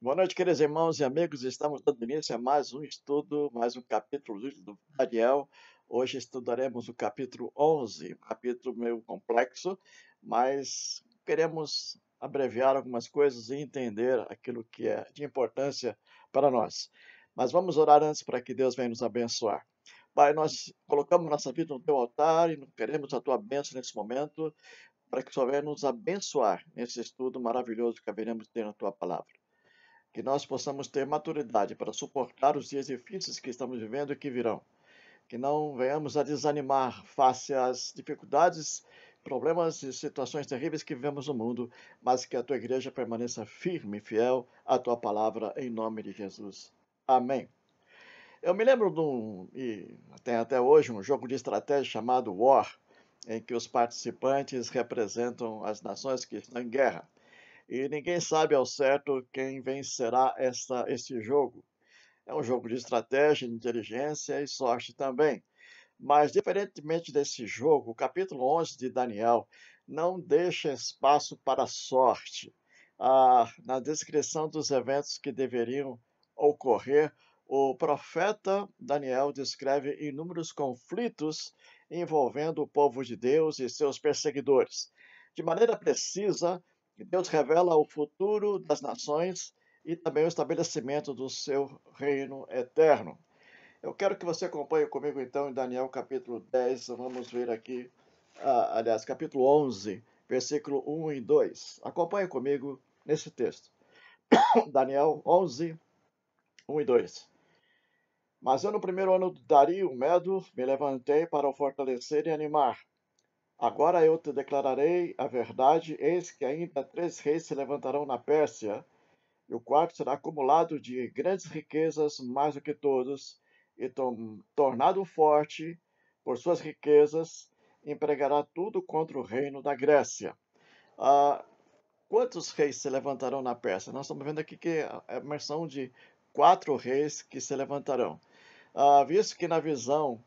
Boa noite, queridos irmãos e amigos. Estamos dando início a mais um estudo, mais um capítulo do livro do Daniel. Hoje estudaremos o capítulo 11, um capítulo meio complexo, mas queremos abreviar algumas coisas e entender aquilo que é de importância para nós. Mas vamos orar antes para que Deus venha nos abençoar. Pai, nós colocamos nossa vida no teu altar e queremos a tua bênção nesse momento, para que o Senhor venha nos abençoar nesse estudo maravilhoso que haveremos de ter na tua palavra. Que nós possamos ter maturidade para suportar os dias difíceis que estamos vivendo e que virão. Que não venhamos a desanimar face às dificuldades, problemas e situações terríveis que vivemos no mundo, mas que a tua igreja permaneça firme e fiel à tua palavra, em nome de Jesus. Amém. Eu me lembro e tem até hoje, um jogo de estratégia chamado War, em que os participantes representam as nações que estão em guerra. E ninguém sabe ao certo quem vencerá esse jogo. É um jogo de estratégia, inteligência e sorte também. Mas, diferentemente desse jogo, o capítulo 11 de Daniel não deixa espaço para sorte. Na descrição dos eventos que deveriam ocorrer, o profeta Daniel descreve inúmeros conflitos envolvendo o povo de Deus e seus perseguidores. De maneira precisa, Deus revela o futuro das nações e também o estabelecimento do seu reino eterno. Eu quero que você acompanhe comigo então em Daniel capítulo 10. Vamos ver aqui, aliás, capítulo 11, versículo 1 e 2. Acompanhe comigo nesse texto. Daniel 11, 1 e 2. Mas eu no primeiro ano do Dario Medo me levantei para o fortalecer e animar. Agora eu te declararei a verdade, eis que ainda 3 reis se levantarão na Pérsia, e o quarto será acumulado de grandes riquezas, mais do que todos, e tornado forte por suas riquezas, empregará tudo contra o reino da Grécia. Ah, quantos reis se levantarão na Pérsia? Nós estamos vendo aqui que é a menção de 4 reis que se levantarão. Visto que na visão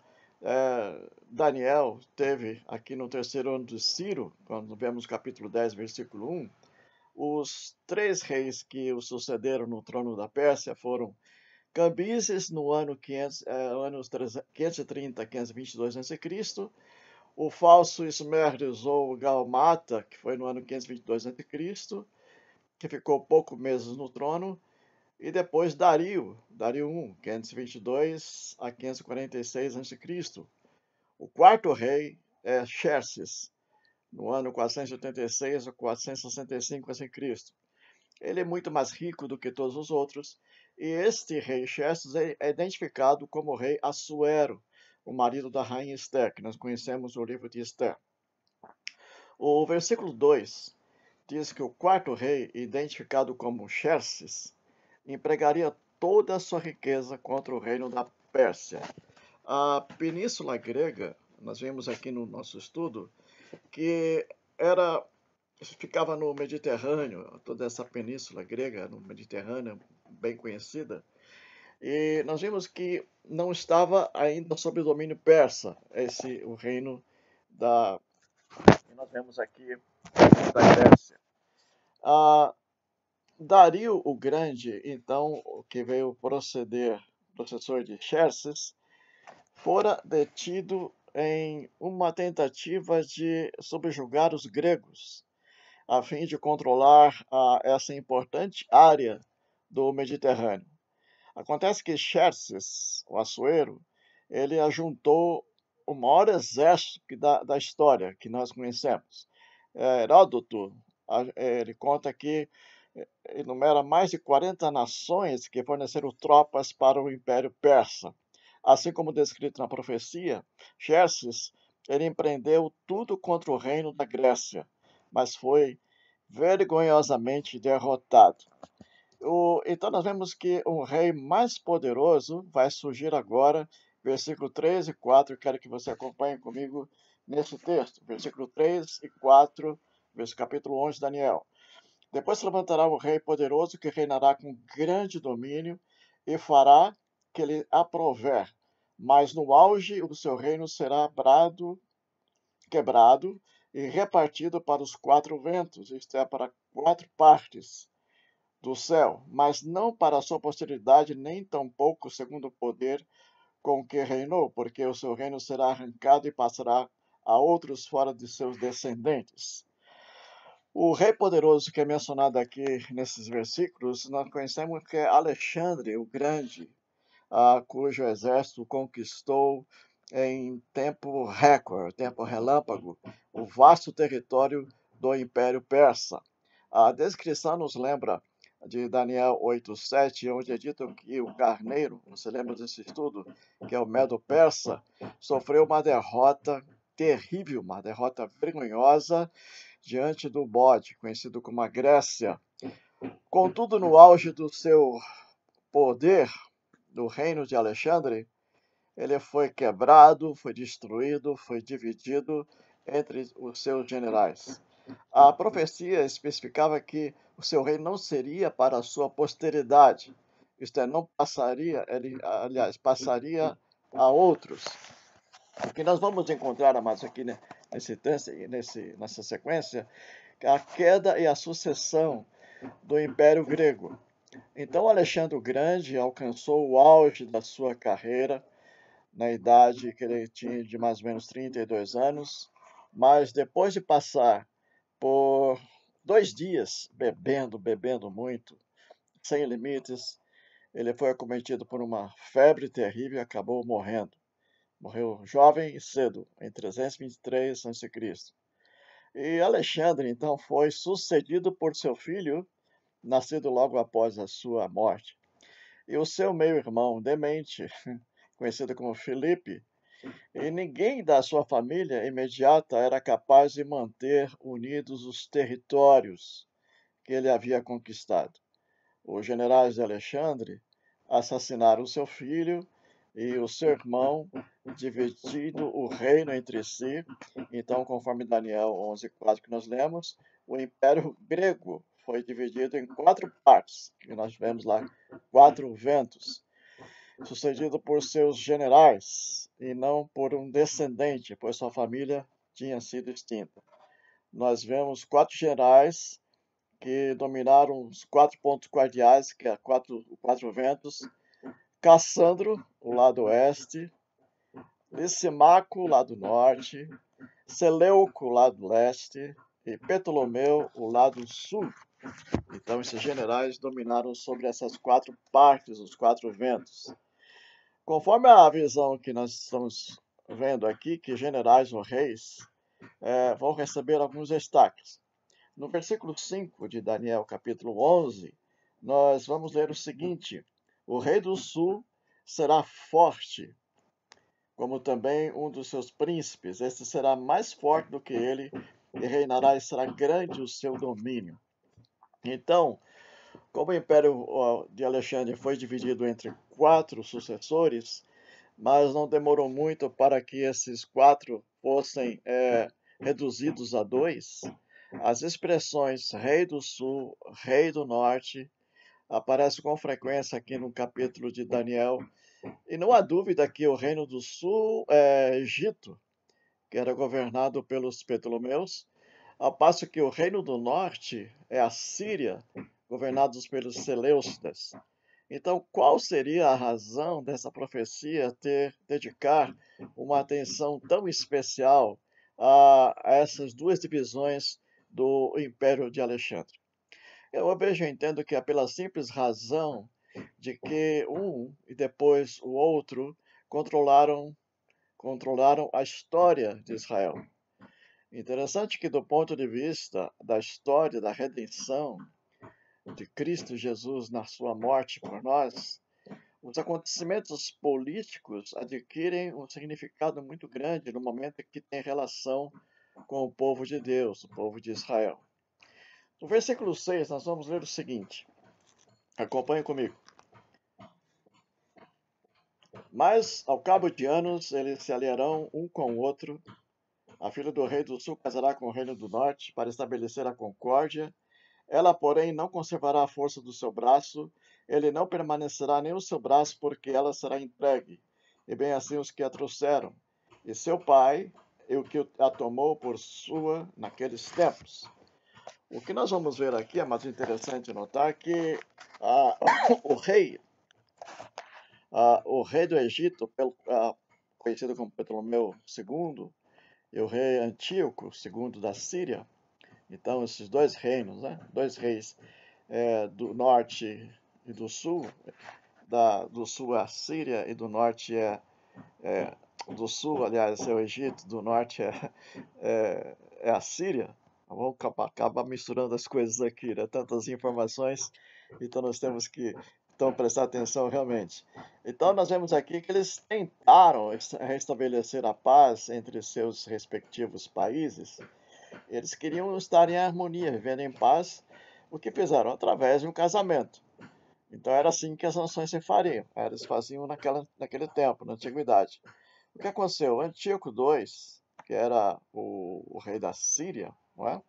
Daniel teve aqui no terceiro ano de Ciro, quando vemos capítulo 10, versículo 1, os 3 reis que o sucederam no trono da Pérsia foram Cambises no ano 500, anos 530 a 522 a.C., o falso Esmerdes ou Galmata, que foi no ano 522 a.C., que ficou poucos meses no trono, e depois Dario I, 522 a 546 a.C. O quarto rei é Xerxes, no ano 486 a 465 a.C. Ele é muito mais rico do que todos os outros, e este rei Xerxes é identificado como o rei Assuero, o marido da rainha Esther, que nós conhecemos no livro de Esther. O versículo 2 diz que o quarto rei, identificado como Xerxes, empregaria toda a sua riqueza contra o reino da Pérsia. A Península Grega, nós vimos aqui no nosso estudo, que era ficava no Mediterrâneo, toda essa península grega no Mediterrâneo, bem conhecida, e nós vimos que não estava ainda sob o domínio persa, o reino que nós vemos aqui da Grécia. Ah, Dario o Grande, então, que veio processor de Xerxes, fora detido em uma tentativa de subjugar os gregos, a fim de controlar essa importante área do Mediterrâneo. Acontece que Xerxes, o Assuero, ele ajuntou o maior exército da história que nós conhecemos. Heródoto, ele conta que enumera mais de 40 nações que forneceram tropas para o Império Persa. Assim como descrito na profecia, Xerxes ele empreendeu tudo contra o reino da Grécia, mas foi vergonhosamente derrotado. Então nós vemos que um rei mais poderoso vai surgir agora, versículo 3 e 4. Eu quero que você acompanhe comigo nesse texto, versículo 3 e 4, capítulo 11 de Daniel. Depois se levantará um rei poderoso que reinará com grande domínio e fará que lhe aprouver, mas no auge o seu reino será quebrado e repartido para os 4 ventos, isto é, para 4 partes. do céu, mas não para a sua posteridade, nem tampouco segundo o poder com que reinou, porque o seu reino será arrancado e passará a outros fora de seus descendentes. O rei poderoso que é mencionado aqui nesses versículos, nós conhecemos que é Alexandre o Grande, cujo exército conquistou em tempo recorde, tempo relâmpago, o vasto território do Império Persa. A descrição nos lembra de Daniel 8:7, onde é dito que o carneiro, você lembra desse estudo, que é o Medo-Persa, sofreu uma derrota terrível, uma derrota vergonhosa diante do bode, conhecido como a Grécia. Contudo, no auge do seu poder, do reino de Alexandre, ele foi quebrado, foi destruído, foi dividido entre os seus generais. A profecia especificava que o seu reino não seria para a sua posteridade, isto é, não passaria, ele, aliás, passaria a outros. O que nós vamos encontrar, amados, aqui nessa sequência, a queda e a sucessão do Império Grego. Então, Alexandre o Grande alcançou o auge da sua carreira na idade que ele tinha de mais ou menos 32 anos, mas depois de passar por 2 dias bebendo muito, sem limites, ele foi acometido por uma febre terrível e acabou morrendo. Morreu jovem e cedo, em 323 a.C. E Alexandre, então, foi sucedido por seu filho, nascido logo após a sua morte. E o seu meio-irmão demente, conhecido como Filipe, e ninguém da sua família imediata era capaz de manter unidos os territórios que ele havia conquistado. Os generais de Alexandre assassinaram seu filho e o seu irmão, dividindo o reino entre si. Então, conforme Daniel 11:4 que nós lemos, o Império Grego foi dividido em 4 partes, que nós vemos lá, 4 ventos, sucedido por seus generais e não por um descendente, pois sua família tinha sido extinta. Nós vemos 4 generais que dominaram os 4 pontos cardeais, que é quatro ventos: Cassandro, o lado oeste; Lisimaco, o lado norte; Seleuco, o lado leste; e Ptolomeu, o lado sul. Então, esses generais dominaram sobre essas 4 partes, os 4 ventos. Conforme a visão que nós estamos vendo aqui, que generais ou reis vão receber alguns destaques. No versículo 5 de Daniel, capítulo 11, nós vamos ler o seguinte: o rei do sul será forte, como também um dos seus príncipes. Este será mais forte do que ele e reinará, e será grande o seu domínio. Então, como o império de Alexandre foi dividido entre 4 sucessores, mas não demorou muito para que esses 4 fossem reduzidos a 2. As expressões rei do sul, rei do norte, aparecem com frequência aqui no capítulo de Daniel. E não há dúvida que o reino do sul é Egito, que era governado pelos Ptolomeus, ao passo que o reino do norte é a Síria, governados pelos Seleucidas. Então, qual seria a razão dessa profecia dedicar uma atenção tão especial a essas 2 divisões do Império de Alexandre? Eu vejo e entendo que é pela simples razão de que um e depois o outro controlaram a história de Israel. Interessante que, do ponto de vista da história da redenção de Cristo Jesus na sua morte por nós, os acontecimentos políticos adquirem um significado muito grande no momento que tem relação com o povo de Deus, o povo de Israel. No versículo 6, nós vamos ler o seguinte. Acompanhe comigo. Mas, ao cabo de anos, eles se aliarão um com o outro. A filha do rei do sul casará com o reino do norte para estabelecer a concórdia. Ela, porém, não conservará a força do seu braço, ele não permanecerá nem o seu braço, porque ela será entregue, e bem assim os que a trouxeram, e seu pai, e o que a tomou por sua naqueles tempos. O que nós vamos ver aqui é mais interessante notar que ah, o rei, o rei do Egito, conhecido como Ptolomeu II, e o rei Antíoco II da Síria, então esses dois reinos, né? Dois reis do norte e do sul, do sul é a Síria e do norte é do sul, aliás, é o Egito, do norte é a Síria. Vamos acabar misturando as coisas aqui, né? Tantas informações, então nós temos que então, prestar atenção realmente. Então, nós vemos aqui que eles tentaram restabelecer a paz entre seus respectivos países. Eles queriam estar em harmonia, viver em paz. O que fizeram? Através de um casamento. Então, era assim que as nações se fariam. Eles faziam naquele tempo, na antiguidade. O que aconteceu? Antíoco II, que era o rei da Síria, não é?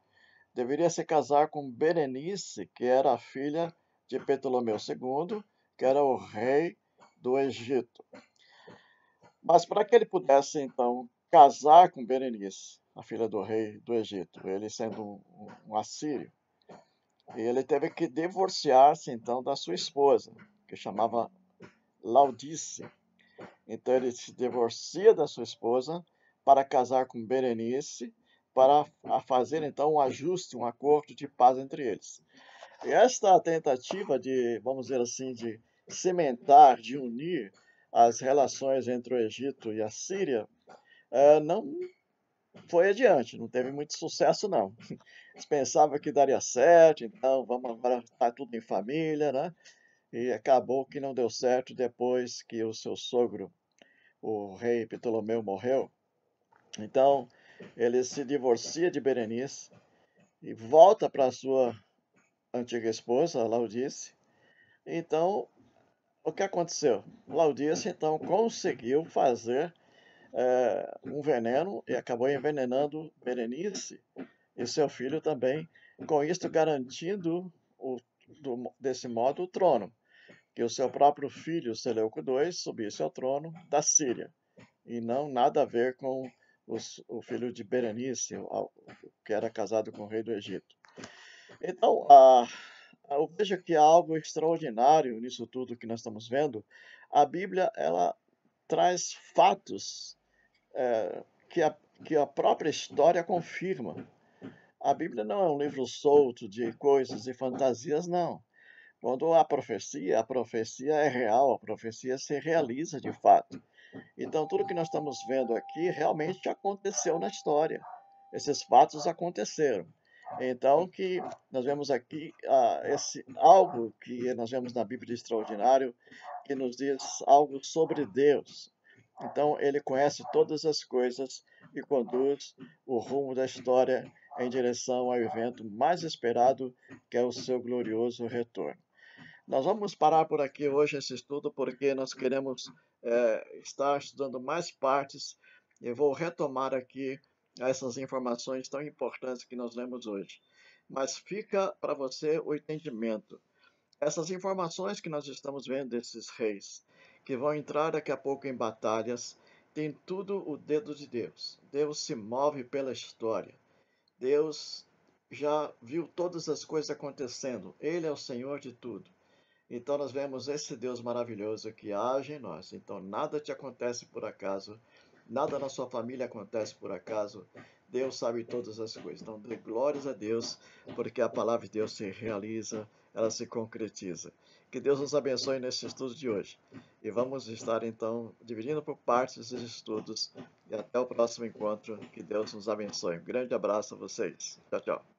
Deveria se casar com Berenice, que era a filha de Ptolomeu II, que era o rei do Egito. Mas para que ele pudesse, então, casar com Berenice, a filha do rei do Egito, ele sendo um assírio, ele teve que divorciar-se, então, da sua esposa, que chamava Laodice. Então ele se divorcia da sua esposa para casar com Berenice, para fazer então um ajuste, um acordo de paz entre eles. E esta tentativa de, vamos dizer assim, de cimentar, de unir as relações entre o Egito e a Síria, não foi adiante, não teve muito sucesso não. Eles pensavam que daria certo, então vamos agora estar tudo em família, né? E acabou que não deu certo depois que o seu sogro, o rei Ptolomeu, morreu. Então, ele se divorcia de Berenice e volta para sua antiga esposa, Laodice. Então, o que aconteceu? Laodice, então, conseguiu fazer um veneno e acabou envenenando Berenice e seu filho também, com isto garantindo, desse modo, o trono, que o seu próprio filho, Seleuco II, subisse ao trono da Síria, e não nada a ver com o filho de Berenice, que era casado com o rei do Egito. Então, eu vejo que há algo extraordinário nisso tudo que nós estamos vendo. A Bíblia, ela traz fatos eh, que, a, que a própria história confirma. A Bíblia não é um livro solto de coisas e fantasias, não. Quando há profecia, a profecia é real, a profecia se realiza de fato. Então, tudo que nós estamos vendo aqui realmente aconteceu na história. Esses fatos aconteceram. Então, que nós vemos aqui algo que nós vemos na Bíblia de extraordinário, que nos diz algo sobre Deus. Então, ele conhece todas as coisas e conduz o rumo da história em direção ao evento mais esperado, que é o seu glorioso retorno. Nós vamos parar por aqui hoje esse estudo, porque nós queremos estar estudando mais partes. Eu vou retomar aqui essas informações tão importantes que nós lemos hoje. Mas fica para você o entendimento. Essas informações que nós estamos vendo desses reis, que vão entrar daqui a pouco em batalhas, tem tudo o dedo de Deus. Deus se move pela história. Deus já viu todas as coisas acontecendo. Ele é o Senhor de tudo. Então nós vemos esse Deus maravilhoso que age em nós. Então nada te acontece por acaso, nada na sua família acontece por acaso. Deus sabe todas as coisas. Então dê glórias a Deus, porque a palavra de Deus se realiza, ela se concretiza. Que Deus nos abençoe nesse estudo de hoje. E vamos estar então dividindo por partes esses estudos. E até o próximo encontro. Que Deus nos abençoe. Um grande abraço a vocês. Tchau, tchau.